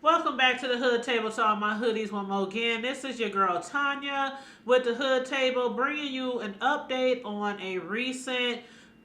Welcome back to the Hood Table to all my hoodies one more again. This is your girl Tanya with the Hood Table, bringing you an update on a recent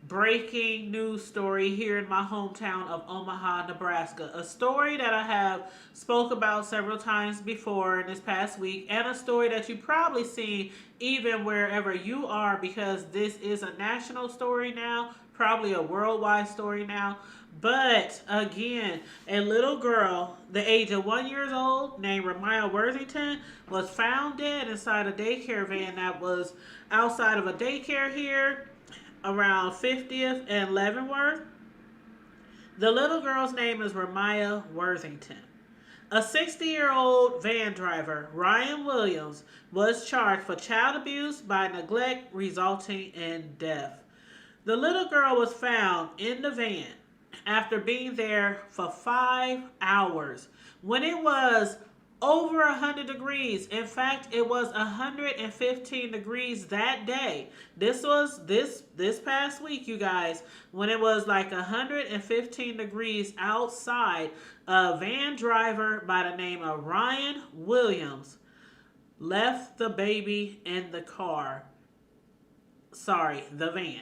breaking news story here in my hometown of Omaha, Nebraska. A story that I have spoke about several times before in this past week, and a story that you probably seen even wherever you are, because this is a national story now, probably a worldwide story now. But again, a little girl, the age of 1 year old, named Ramaya Worthington, was found dead inside a daycare van that was outside of a daycare here around 50th and Leavenworth. The little girl's name is Ramaya Worthington. A 60-year-old van driver, Ryan Williams, was charged for child abuse by neglect resulting in death. The little girl was found in the van after being there for 5 hours when it was over 100 degrees. In fact, it was 115 degrees that day. This was this past week, you guys, when it was like 115 degrees outside. A van driver by the name of Ryan Williams left the baby in the car. Sorry, the van.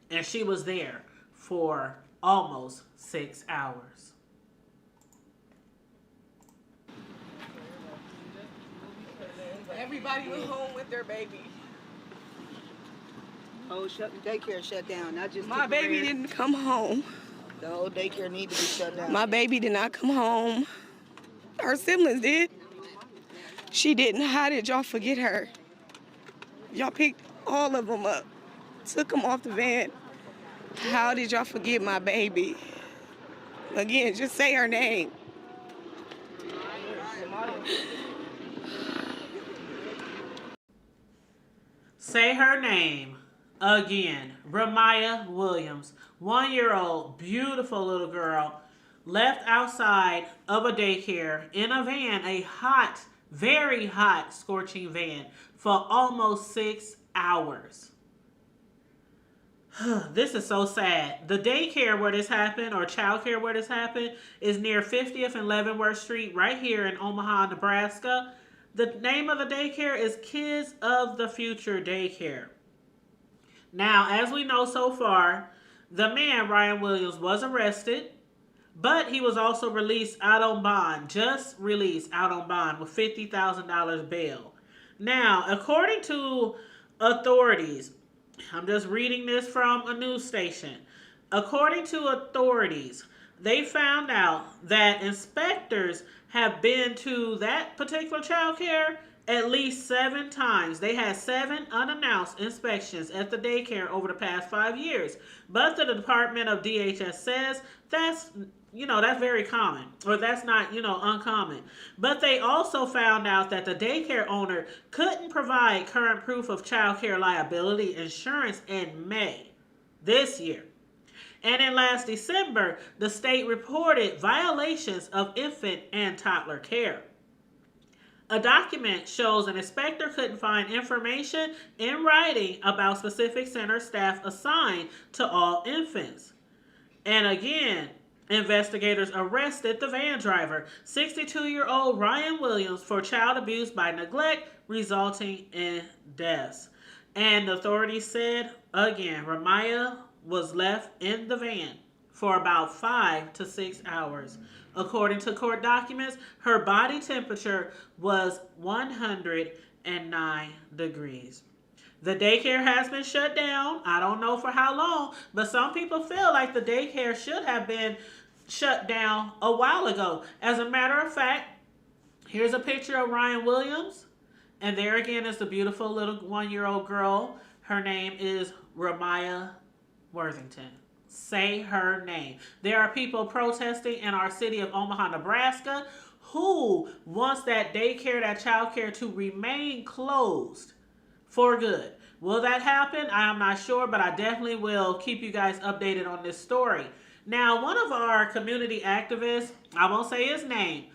And she was there for almost 6 hours. Everybody was home with their baby. Oh, daycare shut down. I just My baby didn't come home. The whole daycare need to be shut down. My baby did not come home. Her siblings did. She didn't. How did y'all forget her? Y'all picked all of them up, took them off the van. How did y'all forget my baby? Again, just say her name. Say her name again. Ramaya Williams, 1 year old, beautiful little girl, left outside of a daycare in a van, a hot, very hot, scorching van, for almost 6 hours. This is so sad. The daycare where this happened, or childcare where this happened, is near 50th and Leavenworth Street, right here in Omaha, Nebraska. The name of the daycare is Kids of the Future Daycare. Now, as we know so far, the man, Ryan Williams, was arrested, but he was also released out on bond, just released out on bond with $50,000 bail. Now, according to authorities, I'm just reading this from a news station. According to authorities, they found out that inspectors have been to that particular child care at least 7 times. They had 7 unannounced inspections at the daycare over the past 5 years. But the Department of DHS says that's very common, or that's not, uncommon. But they also found out that the daycare owner couldn't provide current proof of child care liability insurance in May this year. And in last December, the state reported violations of infant and toddler care. A document shows an inspector couldn't find information in writing about specific center staff assigned to all infants. And again, investigators arrested the van driver, 62-year-old Ryan Williams, for child abuse by neglect resulting in deaths. And the authorities said, again, Ramaya was left in the van for about 5 to 6 hours. According to court documents, her body temperature was 109 degrees. The daycare has been shut down. I don't know for how long, but some people feel like the daycare should have been shut down a while ago. As a matter of fact, here's a picture of Ryan Williams. And there again is the beautiful little 1-year-old girl. Her name is Ramaya Worthington. Say her name. There are people protesting in our city of Omaha, Nebraska, who wants that daycare, that child care, to remain closed for good. Will that happen? I am not sure, but I definitely will keep you guys updated on this story. Now, one of our community activists, I won't say his name,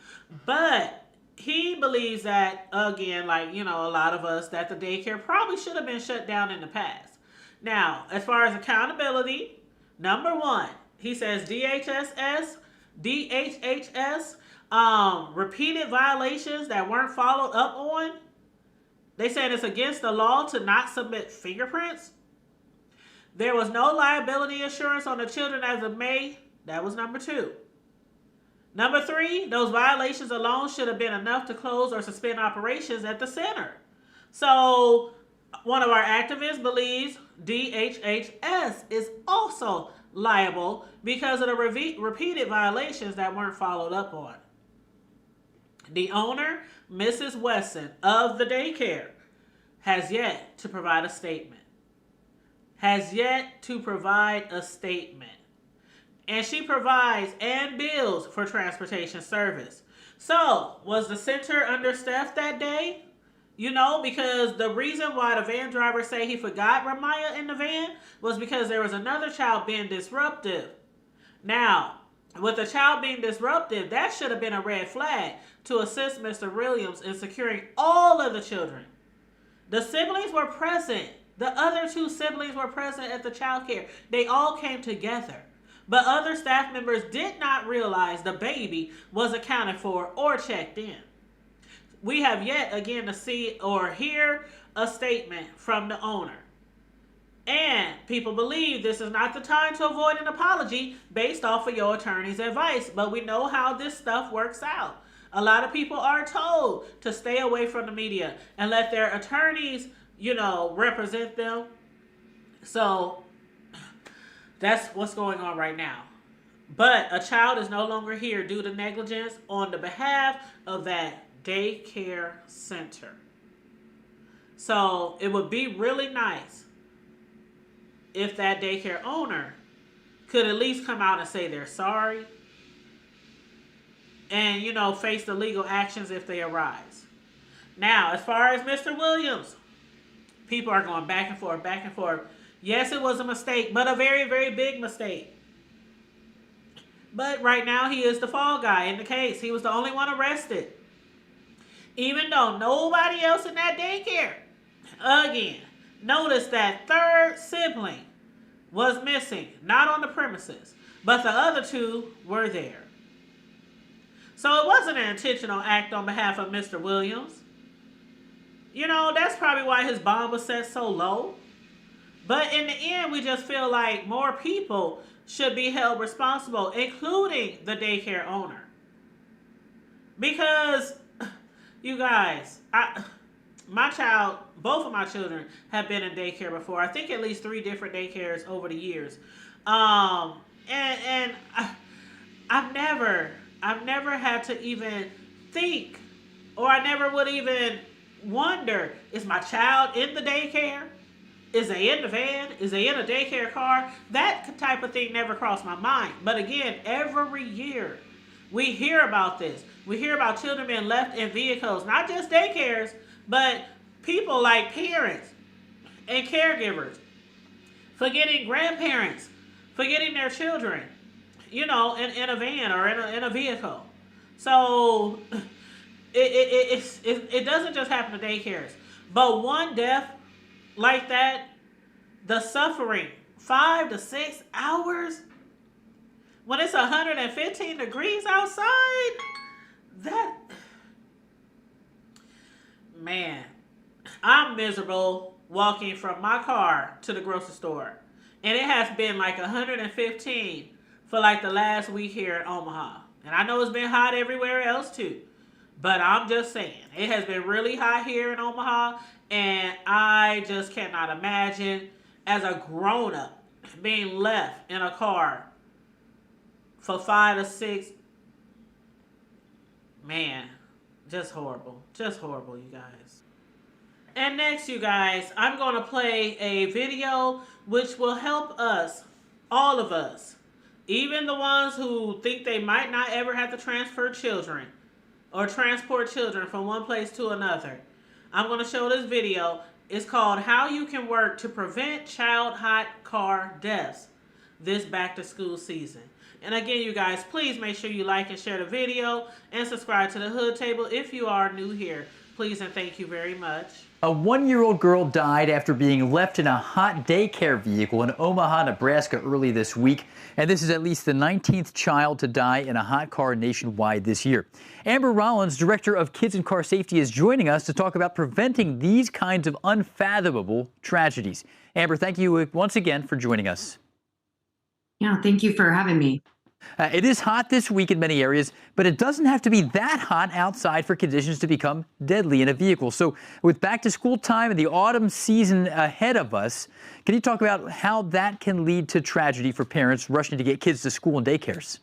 but he believes that, again, like, a lot of us, that the daycare probably should have been shut down in the past. Now, as far as accountability, number one, he says DHSS DHHS, repeated violations that weren't followed up on. They said it's against the law to not submit fingerprints. There was no liability insurance on the children as of May. That was number 2. Number 3, those violations alone should have been enough to close or suspend operations at the center. So one of our activists believes DHHS is also liable because of the repeated violations that weren't followed up on. The owner, Mrs. Wesson of the daycare, has yet to provide a statement. Has yet to provide a statement. And she provides and bills for transportation service. So, was the center understaffed that day? You know, because the reason why the van driver say he forgot Ramaya in the van was because there was another child being disruptive. Now, with the child being disruptive, that should have been a red flag to assist Mr. Williams in securing all of the children. The siblings were present. The other 2 siblings were present at the child care. They all came together. But other staff members did not realize the baby was accounted for or checked in. We have yet again to see or hear a statement from the owner. And people believe this is not the time to avoid an apology based off of your attorney's advice. But we know how this stuff works out. A lot of people are told to stay away from the media and let their attorneys, represent them. So that's what's going on right now. But a child is no longer here due to negligence on the behalf of that daycare center. So it would be really nice if that daycare owner could at least come out and say they're sorry and, face the legal actions if they arise. Now, as far as Mr. Williams, people are going back and forth, back and forth. Yes, it was a mistake, but a very, very big mistake. But right now, he is the fall guy in the case. He was the only one arrested. Even though nobody else in that daycare, again, notice that 3rd sibling was missing, not on the premises, but the other 2 were there. So it wasn't an intentional act on behalf of Mr. Williams. That's probably why his bond was set so low. But in the end, we just feel like more people should be held responsible, including the daycare owner. Because, you guys, both of my children have been in daycare before. I think at least 3 different daycares over the years. And I've never had to even think, or I never would even wonder, is my child in the daycare? Is they in the van? Is they in a daycare car? That type of thing never crossed my mind. But again, every year we hear about this. We hear about children being left in vehicles, not just daycares, but people like parents and caregivers forgetting grandparents, forgetting their children, in a van or in a vehicle. So it doesn't just happen to daycares. But one death like that, the suffering, 5 to 6 hours, when it's 115 degrees outside, man, I'm miserable walking from my car to the grocery store. And it has been like 115 for like the last week here in Omaha. And I know it's been hot everywhere else too. But I'm just saying, it has been really hot here in Omaha. And I just cannot imagine, as a grown-up, being left in a car for 5 to 6. Man, just horrible. Just horrible, you guys. And next, you guys, I'm going to play a video which will help us, all of us, even the ones who think they might not ever have to transfer children or transport children from one place to another. I'm going to show this video. It's called How You Can Work to Prevent Child Hot Car Deaths this back to school season. And again, you guys, please make sure you like and share the video and subscribe to the Hood Table if you are new here. Please and thank you very much. A 1-year-old girl died after being left in a hot daycare vehicle in Omaha, Nebraska early this week. And this is at least the 19th child to die in a hot car nationwide this year. Amber Rollins, Director of Kids and Car Safety, is joining us to talk about preventing these kinds of unfathomable tragedies. Amber, thank you once again for joining us. Yeah, thank you for having me. It is hot this week in many areas, but it doesn't have to be that hot outside for conditions to become deadly in a vehicle. So with back to school time and the autumn season ahead of us, can you talk about how that can lead to tragedy for parents rushing to get kids to school and daycares?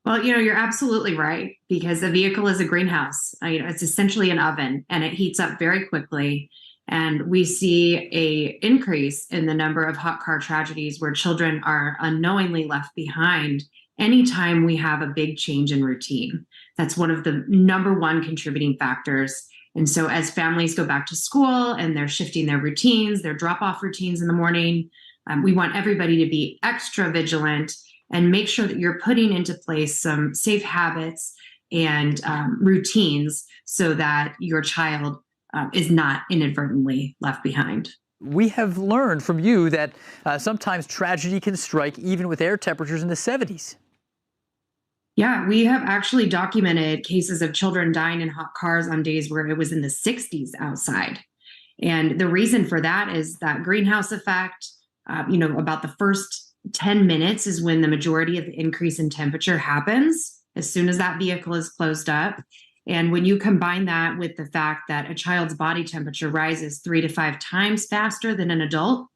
Well, you're absolutely right, because a vehicle is a greenhouse. It's essentially an oven, and it heats up very quickly. And we see a increase in the number of hot car tragedies where children are unknowingly left behind anytime we have a big change in routine. That's one of the number one contributing factors. And so as families go back to school and they're shifting their routines, their drop-off routines in the morning, we want everybody to be extra vigilant and make sure that you're putting into place some safe habits and routines so that your child is not inadvertently left behind. We have learned from you that sometimes tragedy can strike even with air temperatures in the 70s. Yeah, we have actually documented cases of children dying in hot cars on days where it was in the 60s outside. And the reason for that is that greenhouse effect. About the first 10 minutes is when the majority of the increase in temperature happens, as soon as that vehicle is closed up. And when you combine that with the fact that a child's body temperature rises 3 to 5 times faster than an adult,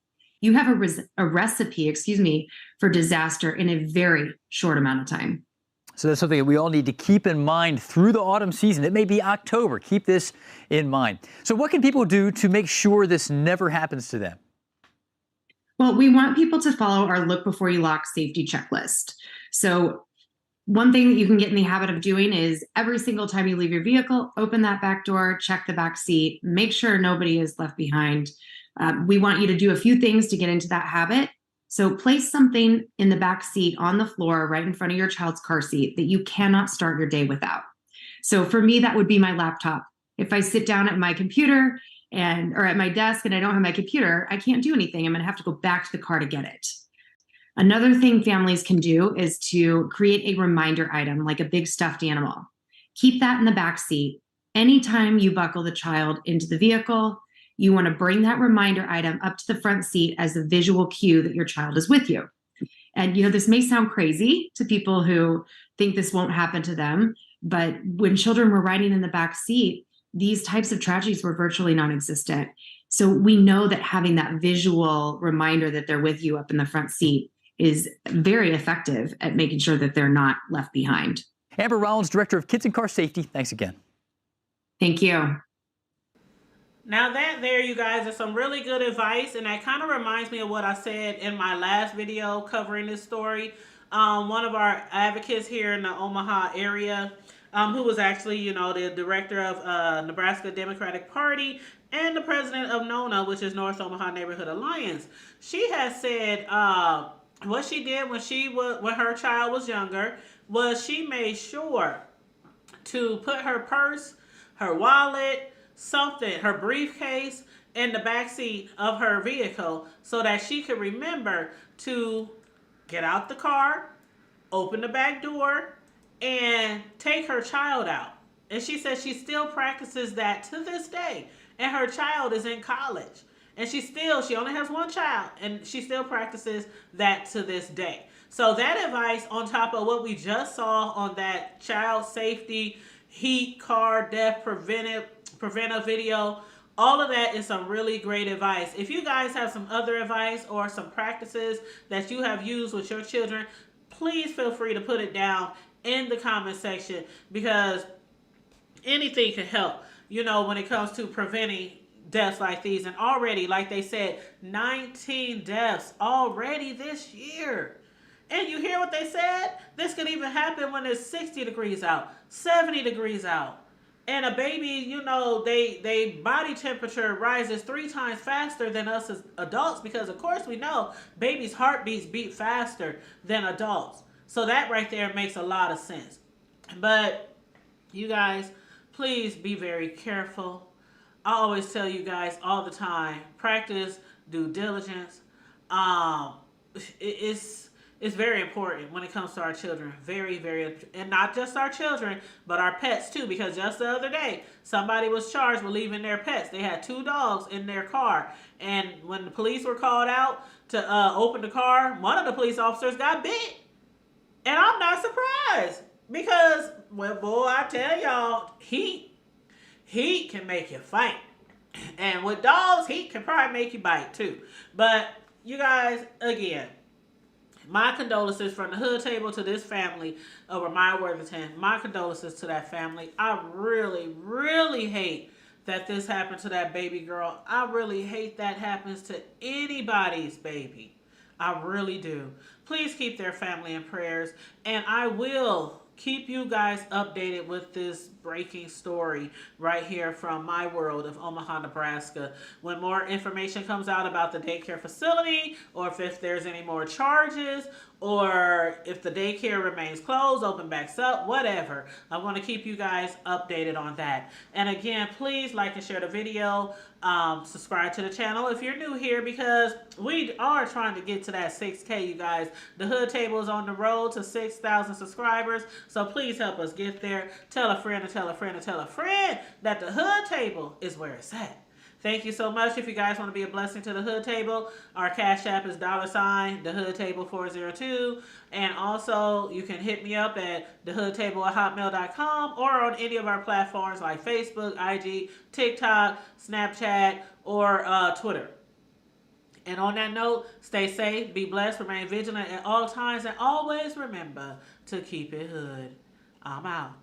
you have a recipe, for disaster in a very short amount of time. So that's something that we all need to keep in mind through the autumn season. It may be October. Keep this in mind. So what can people do to make sure this never happens to them? Well, we want people to follow our look before you lock safety checklist. So one thing that you can get in the habit of doing is every single time you leave your vehicle, open that back door, check the back seat, make sure nobody is left behind. We want you to do a few things to get into that habit. So place something in the back seat on the floor right in front of your child's car seat that you cannot start your day without. So for me, that would be my laptop. If I sit down at my computer or at my desk and I don't have my computer, I can't do anything. I'm going to have to go back to the car to get it. Another thing families can do is to create a reminder item, like a big stuffed animal. Keep that in the back seat. Anytime you buckle the child into the vehicle, you want to bring that reminder item up to the front seat as a visual cue that your child is with you. And, this may sound crazy to people who think this won't happen to them, but when children were riding in the back seat, these types of tragedies were virtually non-existent. So we know that having that visual reminder that they're with you up in the front seat is very effective at making sure that they're not left behind. Amber Rollins, Director of Kids and Car Safety, thanks again. Thank you. Now that there, you guys, is some really good advice, and that kind of reminds me of what I said in my last video covering this story. One of our advocates here in the Omaha area, who was actually, the director of Nebraska Democratic Party and the president of NONA, which is North Omaha Neighborhood Alliance, she has said what she did when her child was younger was she made sure to put her purse, her wallet, her briefcase in the back seat of her vehicle so that she could remember to get out the car, open the back door, and take her child out. And she says she still practices that to this day. And her child is in college. And she only has one child, and she still practices that to this day. So that advice, on top of what we just saw on that child safety, heat car death preventive video, all of that is some really great advice. If you guys have some other advice or some practices that you have used with your children, please feel free to put it down in the comment section, because anything can help, when it comes to preventing deaths like these. And already, like they said, 19 deaths already this year. And you hear what they said? This could even happen when it's 60 degrees out, 70 degrees out. And a baby, they body temperature rises 3 times faster than us as adults, because of course we know babies' heartbeats beat faster than adults. So that right there makes a lot of sense. But you guys, please be very careful. I always tell you guys all the time, practice due diligence. Um, it's very important when it comes to our children. Very, very, and not just our children, but our pets too. Because just the other day, somebody was charged with leaving their pets. They had 2 dogs in their car, and when the police were called out to open the car, one of the police officers got bit, and I'm not surprised because, well, boy, I tell y'all, heat can make you fight. And with dogs, heat can probably make you bite too. But you guys, again, my condolences from the hood table to this family over my Worthington. My condolences to that family. I really, really hate that this happened to that baby girl. I really hate that happens to anybody's baby. I really do. Please keep their family in prayers. And I will keep you guys updated with this breaking story right here from my world of Omaha, Nebraska. When more information comes out about the daycare facility, or if there's any more charges, or if the daycare remains closed, open back up, whatever. I'm going to keep you guys updated on that. And again, please like and share the video. Subscribe to the channel if you're new here, because we are trying to get to that 6K, you guys. The hood table is on the road to 6,000 subscribers, so please help us get there. Tell a friend to tell a friend to tell a friend that the hood table is where it's at. Thank you so much. If you guys want to be a blessing to the hood table, our cash app is $ the hood table 402, and also you can hit me up at thehoodtable@hotmail.com or on any of our platforms like Facebook, IG, TikTok, Snapchat, or Twitter. And on that note, stay safe, be blessed, remain vigilant at all times, and always remember to keep it hood. I'm out.